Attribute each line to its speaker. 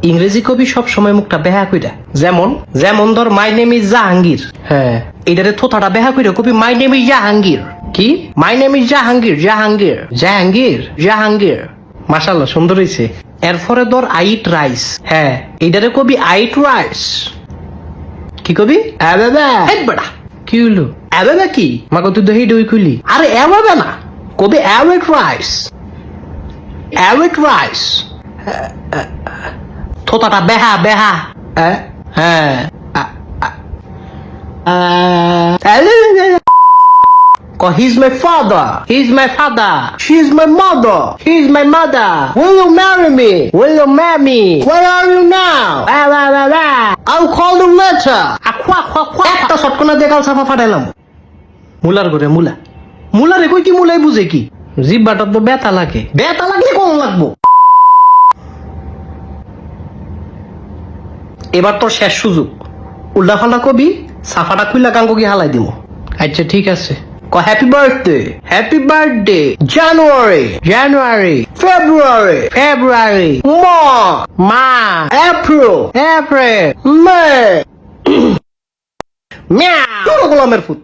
Speaker 1: ইংরেজি কবি সব সময় মুখটা বেহা কইরা, যেমন যেমন ধর মাই নেম ইজ জাহাঙ্গীর। হ্যাঁ, এটারে থোথাটা বেহা কইরা কবি মাই নেম ইজ জাহাঙ্গীর। কি my name is Jahangir, Jahangir Jahangir Jahangir. মাশাআল্লাহ, সুন্দর হইছে। এরপরে ধর আই ইট রাইস। হ্যাঁ, এটারে কবি আই ইট রাইস। কি কবি? আবাবা বড়া কি হলো? আবাবা কি মাগো তুই দহি দই খুলি? আরে আবাবা না, কবি অ্যাওয়েট রাইস, অ্যাওয়েট রাইস। থোতাটা বেহা বেহা। হ্যাঁ, he's my father, he's my father, she's my mother, he's my mother. Will you marry me? Will you marry me? Where are you now? I'll call you later. একটা শটকনা দিয়ে কাল সাফা ফাটাইলাম। মুলার করে মুলা, মুলারে কই কি মুলাই বুঝে কি? জিব্বাটা তো ব্যথা লাগে, ব্যথা লাগলে কোন লাগবো? এবার তোর শেষ সুযোগ, উল্টা ফাল্টা কবি, সাফাটা খুইলা গাঙ্গ কি হালাই দিব। আচ্ছা ঠিক আছে, হ্যাপি বার্থডে, হ্যাপি বার্থডে, জানুয়ারি জানুয়ারি, ফেব্রুয়ারি ফেব্রুয়ারি, মার্চ এপ্রিল এপ্রিল, মে। মিয়াও গোলামের ফুট।